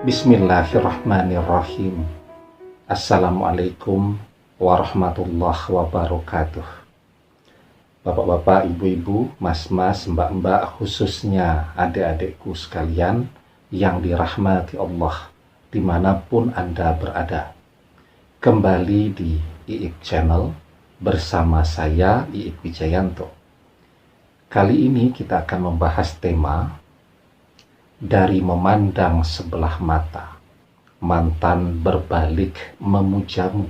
Bismillahirrahmanirrahim. Assalamualaikum warahmatullahi wabarakatuh. Bapak-bapak, ibu-ibu, mas-mas, mbak-mbak, khususnya adik-adikku sekalian yang dirahmati Allah dimanapun Anda berada. Kembali di IIK Channel bersama saya, IIK Wijayanto. Kali ini kita akan membahas tema dari memandang sebelah mata, mantan berbalik memujamu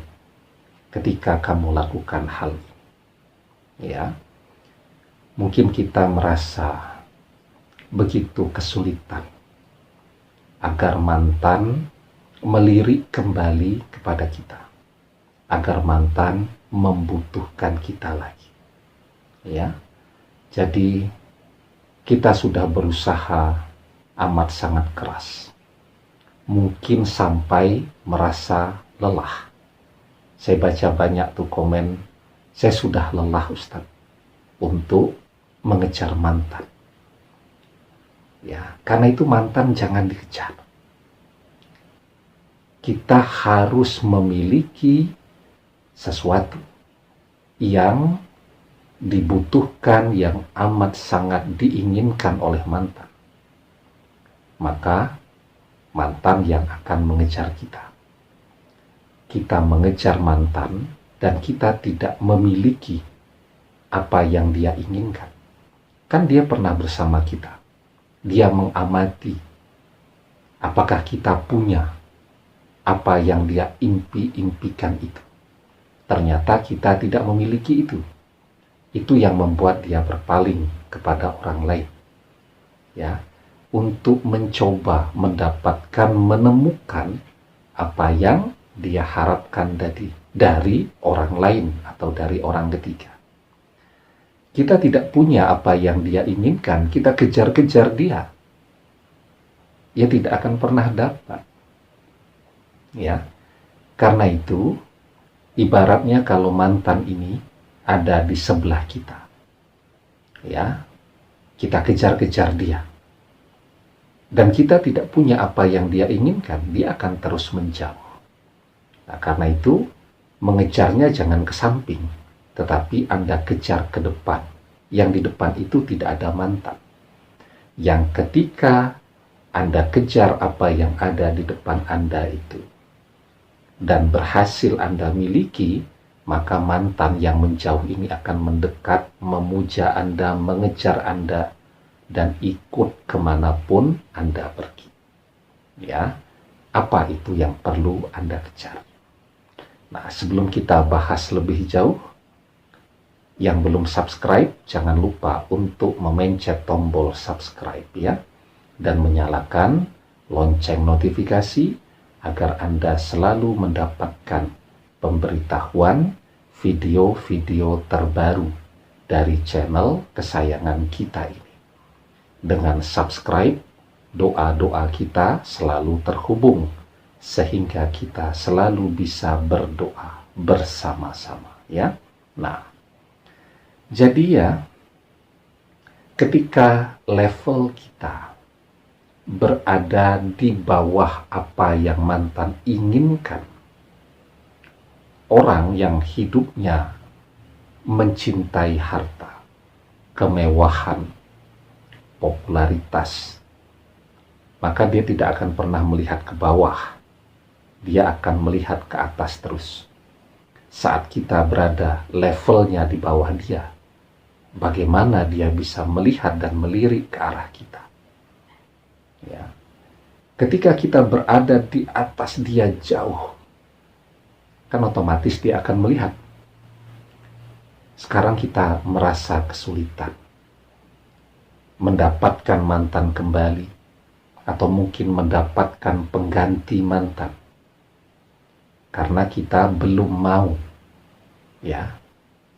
ketika kamu lakukan hal ini. Ya, mungkin kita merasa begitu kesulitan agar mantan melirik kembali kepada kita, agar mantan membutuhkan kita lagi. Ya, jadi kita sudah berusaha amat sangat keras, mungkin sampai merasa lelah. Saya baca banyak tuh komen, saya sudah lelah Ustadz untuk mengejar mantan. Ya, karena itu mantan jangan dikejar. Kita harus memiliki sesuatu yang dibutuhkan, yang amat sangat diinginkan oleh mantan. Maka mantan yang akan mengejar kita. Kita mengejar mantan dan kita tidak memiliki apa yang dia inginkan. Kan dia pernah bersama kita. Dia mengamati apakah kita punya apa yang dia impi-impikan itu. Ternyata kita tidak memiliki itu. Itu yang membuat dia berpaling kepada orang lain. Ya, untuk mencoba mendapatkan, menemukan apa yang dia harapkan dari orang lain atau dari orang ketiga. Kita tidak punya apa yang dia inginkan, kita kejar-kejar dia. Dia tidak akan pernah dapat. Ya, karena itu ibaratnya kalau mantan ini ada di sebelah kita. Ya, kita kejar-kejar dia. Dan kita tidak punya apa yang dia inginkan, dia akan terus menjauh. Nah, karena itu, mengejarnya jangan ke samping, tetapi Anda kejar ke depan. Yang di depan itu tidak ada mantan. Yang ketika Anda kejar apa yang ada di depan Anda itu, dan berhasil Anda miliki, maka mantan yang menjauh ini akan mendekat, memuja Anda, mengejar Anda, dan ikut kemanapun Anda pergi. Ya, apa itu yang perlu Anda kejar? Nah, sebelum kita bahas lebih jauh, yang belum subscribe, jangan lupa untuk memencet tombol subscribe ya, dan menyalakan lonceng notifikasi agar Anda selalu mendapatkan pemberitahuan video-video terbaru dari channel kesayangan kita ini. Dengan subscribe, doa-doa kita selalu terhubung, sehingga kita selalu bisa berdoa bersama-sama, ya. Nah, jadi ya, ketika level kita berada di bawah apa yang mantan inginkan, orang yang hidupnya mencintai harta, kemewahan, popularitas, maka dia tidak akan pernah melihat ke bawah. Dia akan melihat ke atas terus. Saat kita berada levelnya di bawah dia, bagaimana dia bisa melihat dan melirik ke arah kita? Ya. Ketika kita berada di atas dia jauh, kan otomatis dia akan melihat. Sekarang kita merasa kesulitan mendapatkan mantan kembali, atau mungkin mendapatkan pengganti mantan, karena kita belum mau. Ya,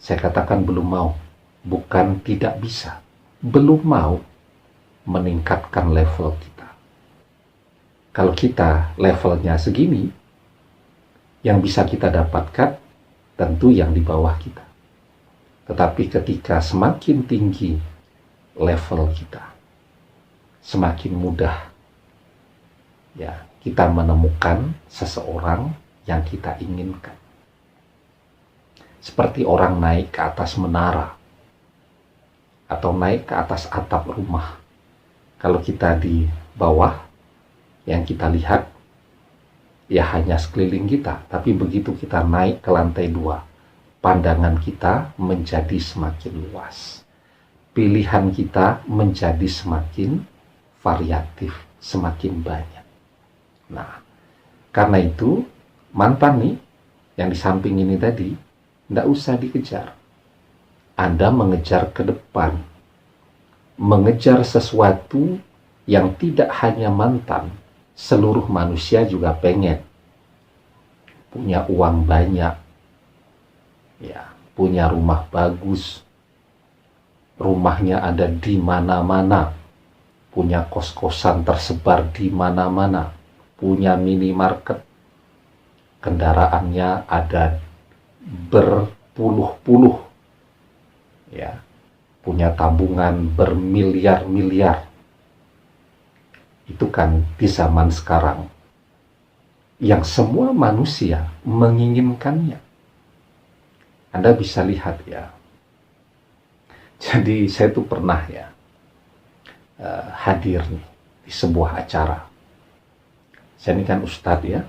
saya katakan belum mau, bukan tidak bisa, belum mau meningkatkan level kita. Kalau kita levelnya segini, yang bisa kita dapatkan tentu yang di bawah kita. Tetapi ketika semakin tinggi level kita, semakin mudah ya, kita menemukan seseorang yang kita inginkan. Seperti orang naik ke atas menara atau naik ke atas atap rumah. Kalau kita di bawah, yang kita lihat ya hanya sekeliling kita, tapi begitu kita naik ke lantai 2, pandangan kita menjadi semakin luas. Pilihan kita menjadi semakin variatif, semakin banyak. Nah, karena itu mantan nih yang di samping ini tadi tidak usah dikejar. Anda mengejar ke depan, mengejar sesuatu yang tidak hanya mantan, seluruh manusia juga pengen. Punya uang banyak, ya, punya rumah bagus, rumahnya ada di mana-mana, punya kos-kosan tersebar di mana-mana, punya minimarket, kendaraannya ada berpuluh-puluh, ya, punya tabungan bermiliar-miliar. Itu kan di zaman sekarang yang semua manusia menginginkannya. Anda bisa lihat ya. Jadi saya tuh pernah ya hadir nih di sebuah acara. Saya ini kan ustadz ya,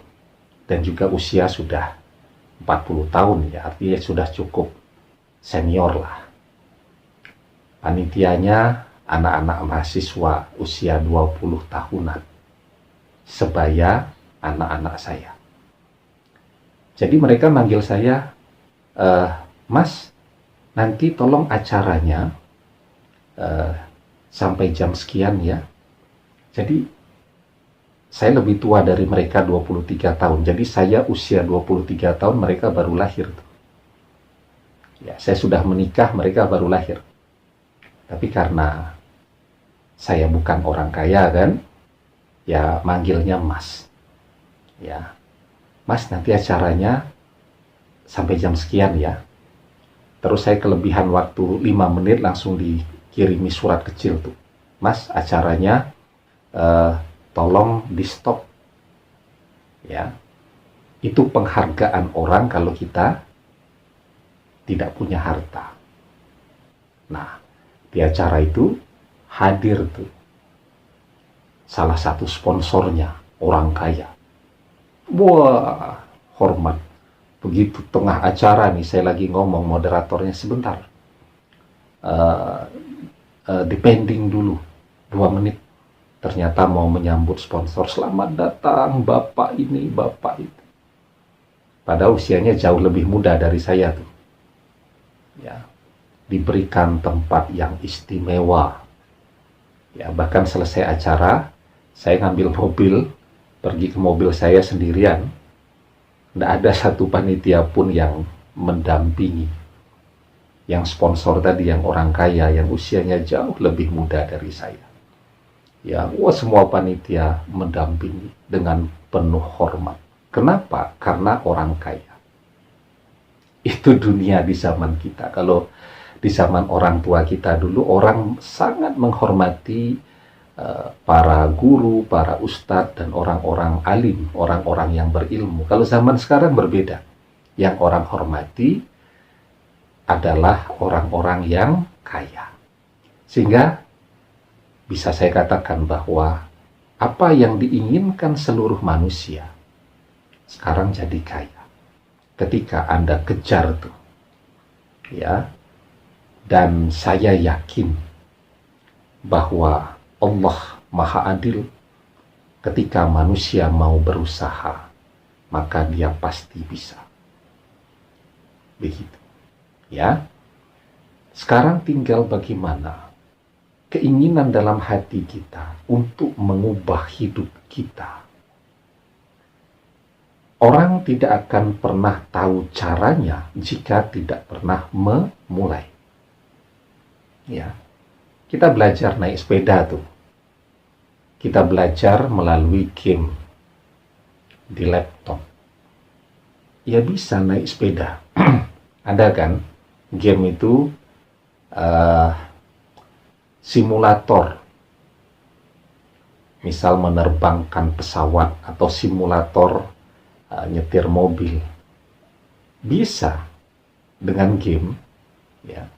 dan juga usia sudah 40 tahun ya, artinya sudah cukup senior lah. Panitianya anak-anak mahasiswa usia 20 tahunan, sebaya anak-anak saya. Jadi mereka manggil saya, Mas, nanti tolong acaranya sampai jam sekian ya. Jadi saya lebih tua dari mereka 23 tahun. Jadi saya usia 23 tahun, mereka baru lahir. Ya, saya sudah menikah, mereka baru lahir. Tapi karena saya bukan orang kaya kan, ya manggilnya Mas. Ya, Mas, nanti acaranya sampai jam sekian ya. Terus saya kelebihan waktu 5 menit langsung dikirimi surat kecil tuh. Mas, acaranya tolong di stop. Ya. Itu penghargaan orang kalau kita tidak punya harta. Nah, di acara itu hadir tuh salah satu sponsornya, orang kaya. Wah, hormat. Begitu tengah acara nih, saya lagi ngomong, moderatornya sebentar. Depending dulu, 2 menit. Ternyata mau menyambut sponsor, selamat datang Bapak ini, Bapak itu. Padahal usianya jauh lebih muda dari saya tuh. Ya, diberikan tempat yang istimewa. Ya, bahkan selesai acara, saya ngambil mobil, pergi ke mobil saya sendirian. Tidak ada satu panitia pun yang mendampingi. Yang sponsor tadi, yang orang kaya, yang usianya jauh lebih muda dari saya. Ya, semua panitia mendampingi dengan penuh hormat. Kenapa? Karena orang kaya. Itu dunia di zaman kita. Kalau di zaman orang tua kita dulu, orang sangat menghormati para guru, para ustadz, dan orang-orang alim, orang-orang yang berilmu. Kalau zaman sekarang berbeda. Yang orang hormati adalah orang-orang yang kaya. Sehingga bisa saya katakan bahwa apa yang diinginkan seluruh manusia sekarang jadi kaya. Ketika Anda kejar tuh, ya, dan saya yakin bahwa Allah Maha Adil. Ketika manusia mau berusaha, maka dia pasti bisa. Begitu. Ya. Sekarang tinggal bagaimana keinginan dalam hati kita untuk mengubah hidup kita. Orang tidak akan pernah tahu caranya jika tidak pernah memulai. Ya. Kita belajar naik sepeda tuh. Kita belajar melalui game di laptop. Ya bisa naik sepeda. Ada kan game itu simulator misal menerbangkan pesawat atau simulator nyetir mobil, bisa dengan game, ya.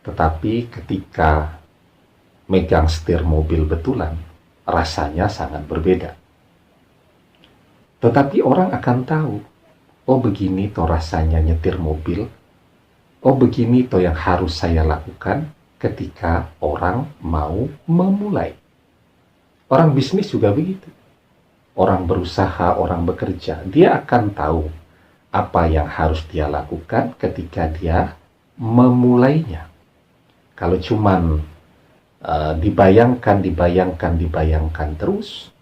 Tetapi ketika megang setir mobil betulan, rasanya sangat berbeda. Tetapi orang akan tahu, oh begini toh rasanya nyetir mobil, oh begini toh yang harus saya lakukan ketika orang mau memulai. Orang bisnis juga begitu. Orang berusaha, orang bekerja, dia akan tahu apa yang harus dia lakukan ketika dia memulainya. Kalau cuman dibayangkan terus,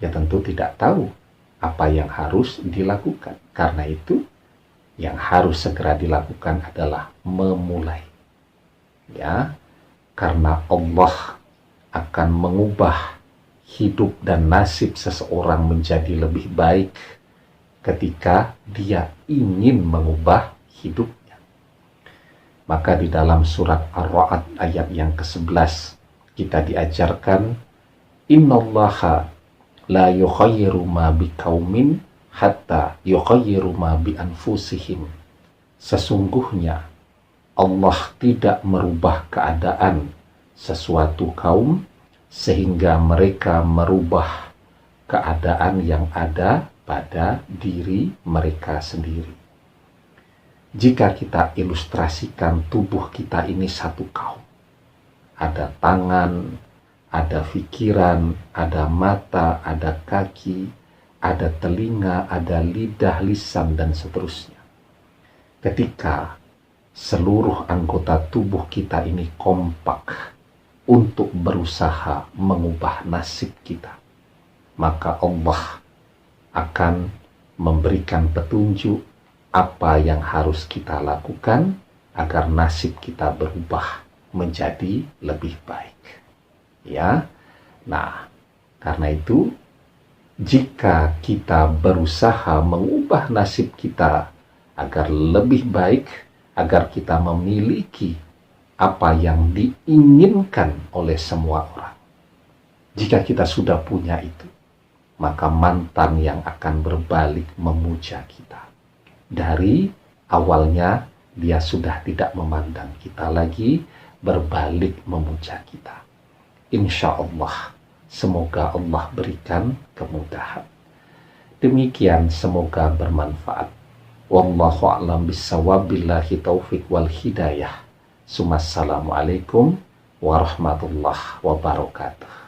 ya tentu tidak tahu apa yang harus dilakukan. Karena itu, yang harus segera dilakukan adalah memulai. Ya, karena Allah akan mengubah hidup dan nasib seseorang menjadi lebih baik ketika dia ingin mengubah hidupnya. Maka di dalam surat Ar-Ra'd ayat yang ke-11 kita diajarkan, innallaha la yukhayyiru ma biqaumin hatta yukhayyiru ma bi anfusihim. Sesungguhnya Allah tidak merubah keadaan sesuatu kaum sehingga mereka merubah keadaan yang ada pada diri mereka sendiri. Jika kita ilustrasikan tubuh kita ini satu kaum, ada tangan, ada pikiran, ada mata, ada kaki, ada telinga, ada lidah, lisan, dan seterusnya. Ketika seluruh anggota tubuh kita ini kompak untuk berusaha mengubah nasib kita, maka Allah akan memberikan petunjuk apa yang harus kita lakukan agar nasib kita berubah menjadi lebih baik. Ya. Nah, karena itu jika kita berusaha mengubah nasib kita agar lebih baik, agar kita memiliki apa yang diinginkan oleh semua orang. Jika kita sudah punya itu, maka mantan yang akan berbalik memuja kita. Dari awalnya dia sudah tidak memandang kita lagi, berbalik memuja kita. Insya Allah, semoga Allah berikan kemudahan. Demikian, semoga bermanfaat. Wallahu a'lam bishawab, billahi taufiq wal hidayah. Assalamualaikum warahmatullahi wabarakatuh.